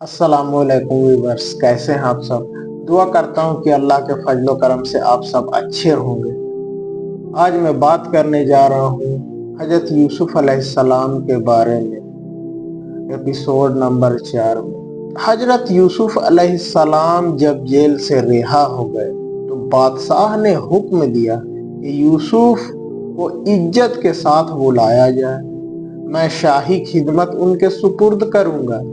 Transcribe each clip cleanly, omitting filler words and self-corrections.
अस्सलाम वालेकुम व्यूअर्स, कैसे हैं आप सब। दुआ करता हूं कि अल्लाह के फजल व करम से आप सब अच्छे होंगे। आज मैं बात करने जा रहा हूं हजरत यूसुफ अलैहिस्सलाम के बारे में, एपिसोड नंबर 4 में। हजरत यूसुफ अलैहिस्सलाम जब जेल से रिहा हो गए तो बादशाह ने हुक्म दिया कि यूसुफ को इज्जत के साथ बुलाया जाए, मैं शाही खिदमत उनके सुपुर्द करूंगा।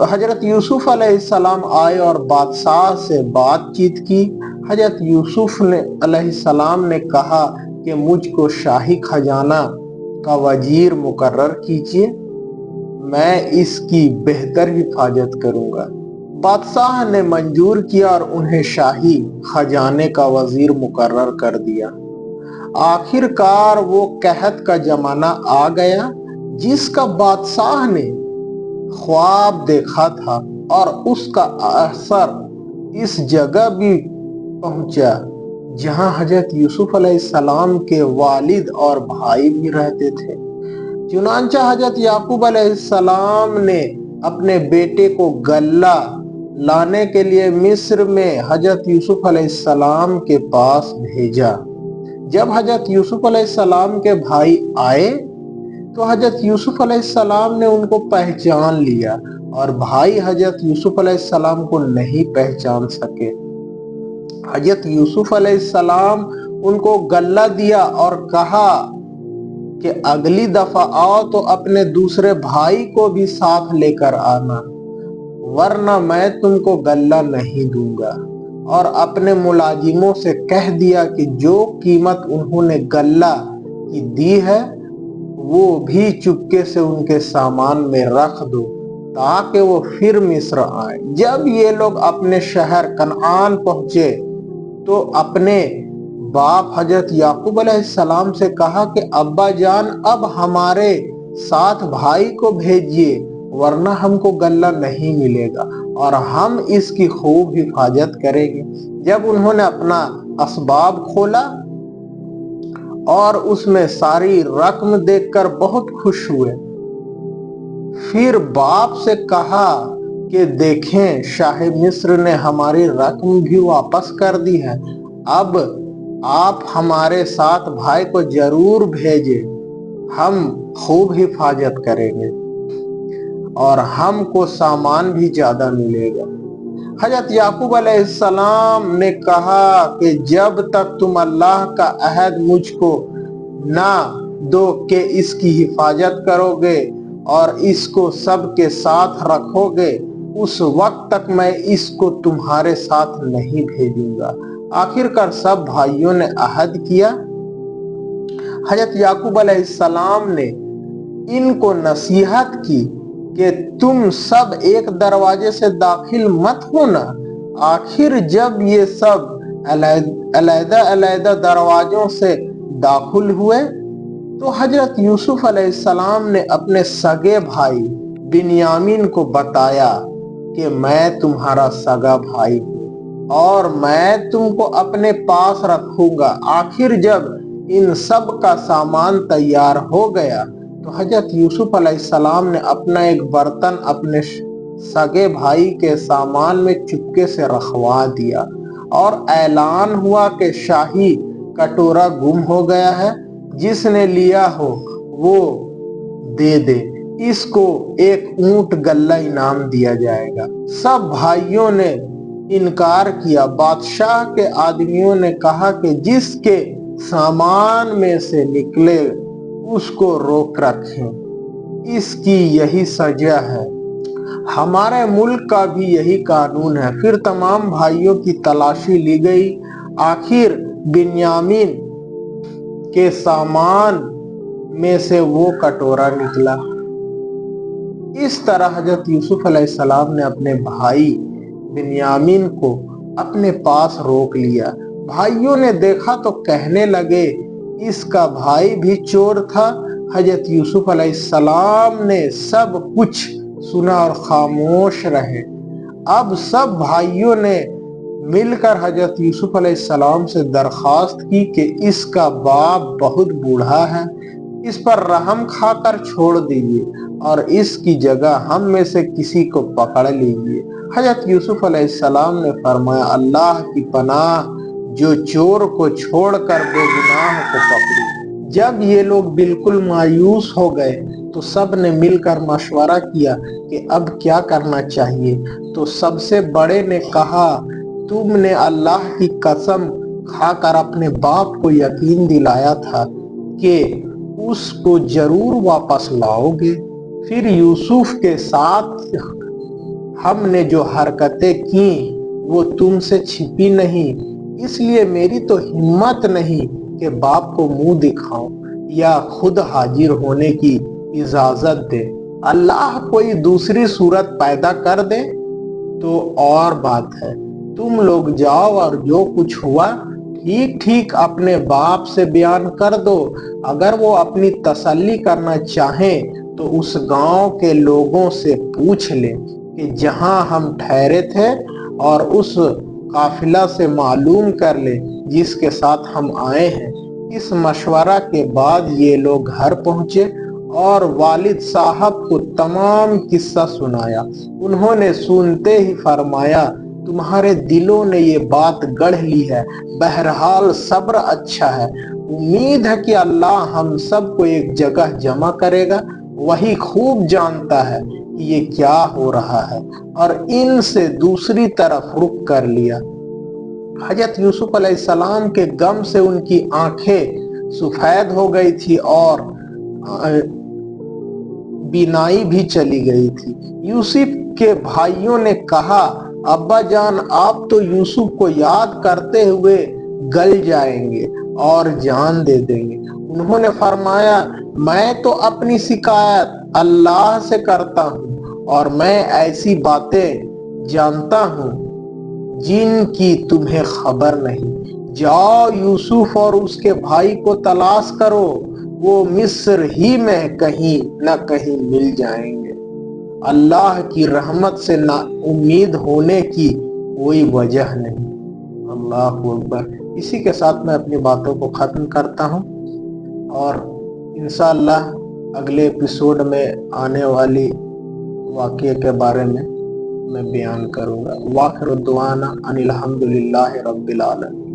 हजरत यूसुफ अलैहिस्सलाम आए और बादशाह से बातचीत की। हजरत यूसुफ अलैहिस्सलाम ने कहा कि मुझको शाही खजाना का वजीर मुकर्रर कीजिए, मैं इसकी बेहतर हिफाजत करूंगा। बादशाह ने मंजूर किया और उन्हें शाही खजाने का वजीर मुकर्रर कर दिया। आखिरकार वो कहत का जमाना आ गया जिसका बादशाह ने ख्वाब देखा था और उसका असर इस जगह भी पहुंचा जहां हजरत यूसुफ अलैहिस्सलाम के वालिद और भाई भी रहते थे। चुनांचे हजरत याकूब अलैहिस्सलाम ने अपने बेटे को गल्ला लाने के लिए मिस्र में हजरत यूसुफ अलैहिस्सलाम के पास भेजा। जब हजरत यूसुफ अलैहिस्सलाम के भाई आए तो हजरत यूसुफ अलैहिस्सलाम ने उनको पहचान लिया और भाई हजरत यूसुफ अलैहिस्सलाम को नहीं पहचान सके। हजरत यूसुफ अलैहिस्सलाम उनको गल्ला दिया और कहा कि अगली दफा आओ तो अपने दूसरे भाई को भी साथ लेकर आना, वरना मैं तुमको गल्ला नहीं दूंगा। और अपने मुलाजिमों से कह दिया कि जो कीमत उन्होंने गल्ला की दी है वो भी चुपके से उनके सामान में रख दो ताकि वो फिर मिस्र आए। जब ये लोग अपने शहर कनान पहुंचे तो अपने बाप हजरत याकूब अलैहिस्सलाम से कहा कि अब्बा जान, अब हमारे साथ भाई को भेजिए, वरना हमको गल्ला नहीं मिलेगा और हम इसकी खूब हिफाजत करेंगे। जब उन्होंने अपना असबाब खोला और उसमें सारी रकम देखकर बहुत खुश हुए, फिर बाप से कहा कि देखें, शाह मिस्र ने हमारी रकम भी वापस कर दी है, अब आप हमारे साथ भाई को जरूर भेजें, हम खूब हिफाजत करेंगे और हमको सामान भी ज्यादा मिलेगा। हजरत याकूब अलैहिस्सलाम ने कहा कि जब तक तुम अल्लाह का अहद मुझको ना दो कि इसकी हिफाजत करोगे और इसको सबके साथ रखोगे, उस वक्त तक मैं इसको तुम्हारे साथ नहीं भेजूंगा। आखिरकार सब भाइयों ने अहद किया। हजरत याकूब अलैहिस्सलाम ने इनको नसीहत की कि तुम सब एक दरवाजे से दाखिल मत होना। आखिर जब ये सब अलग-अलग दरवाजों से दाखिल हुए तो हजरत यूसुफ अलैहिस्सलाम ने अपने सगे भाई बिन्यामीन को बताया कि मैं तुम्हारा सगा भाई हूँ और मैं तुमको अपने पास रखूंगा। आखिर जब इन सब का सामान तैयार हो गया तो हजरत यूसुफ अलैहिस्सलाम ने अपना एक बर्तन अपने सगे भाई के सामान में चुपके से रखवा दिया और ऐलान हुआ कि शाही कटोरा गुम हो गया है, जिसने लिया हो वो दे दे, इसको एक ऊंट गल्ला इनाम दिया जाएगा। सब भाइयों ने इनकार किया। बादशाह के आदमियों ने कहा कि जिसके सामान में से निकले उसको रोक रखें, इसकी यही सजा है, हमारे मुल्क का भी यही कानून है। फिर तमाम भाइयों की तलाशी ली गई। आखिर बिन्यामीन के सामान में से वो कटोरा निकला। इस तरह हजरत यूसुफ अलैहिस्सलाम ने अपने भाई बिन्यामीन को अपने पास रोक लिया। भाइयों ने देखा तो कहने लगे इसका भाई भी चोर था। हजरत यूसुफ अलैहिस्सलाम ने सब कुछ सुना और खामोश रहे। अब सब भाइयों ने मिलकर हजरत यूसुफ अलैहिस्सलाम से दरखास्त की कि इसका बाप बहुत बूढ़ा है, इस पर रहम खाकर छोड़ दीजिए और इसकी जगह हम में से किसी को पकड़ लीजिए। हजरत यूसुफ अलैहिस्सलाम ने फरमाया, अल्लाह की पनाह, जो चोर को छोड़कर बेगुनाह को पकड़ी। जब ये लोग बिल्कुल मायूस हो गए तो सब ने मिलकर मशवरा किया कि अब क्या करना चाहिए। तो सबसे बड़े ने कहा, तुमने अल्लाह की कसम खाकर अपने बाप को यकीन दिलाया था कि उसको जरूर वापस लाओगे। फिर यूसुफ के साथ हमने जो हरकतें की वो तुमसे छिपी नहीं, इसलिए मेरी तो हिम्मत नहीं कि बाप को मुंह दिखाऊं या खुद हाजिर होने की इजाजत दे। अल्लाह कोई दूसरी सूरत पैदा कर दे तो और बात है। तुम लोग जाओ और जो कुछ हुआ ठीक ठीक अपने बाप से बयान कर दो। अगर वो अपनी तसल्ली करना चाहें तो उस गांव के लोगों से पूछ ले कि जहां हम ठहरे थे, और उस काफिला से मालूम कर ले जिसके साथ हम आए हैं। इस मशवरा के बाद ये लोग घर पहुंचे और वालिद साहब को तमाम किस्सा सुनाया। उन्होंने सुनते ही फरमाया, तुम्हारे दिलों ने ये बात गढ़ ली है, बहरहाल सब्र अच्छा है। उम्मीद है कि अल्लाह हम सबको एक जगह जमा करेगा, वही खूब जानता है कि ये क्या हो रहा है। और इनसे दूसरी तरफ रुख कर लिया। हजरत यूसुफ अलैहिस्सलाम के गम से उनकी आंखें सफेद हो गई थी और बीनाई भी चली गई थी। यूसुफ के भाइयों ने कहा, अब्बा जान, आप तो यूसुफ को याद करते हुए गल जाएंगे और जान दे देंगे। उन्होंने फरमाया, मैं तो अपनी शिकायत अल्लाह से करता हूँ और मैं ऐसी बातें जानता हूँ जिनकी तुम्हें खबर नहीं। जाओ यूसुफ और उसके भाई को तलाश करो, वो मिस्र ही में कहीं न कहीं मिल जाएंगे। अल्लाह की रहमत से ना उम्मीद होने की कोई वजह नहीं। अल्लाह अकबर। इसी के साथ मैं अपनी बातों को खत्म करता हूँ और इंशाअल्लाह अगले एपिसोड में आने वाली वाक़ये के बारे में मैं बयान करूँगा। वाखिर दुआना अनिल हम्दुलिल्लाहि रब्बिल आलमीन।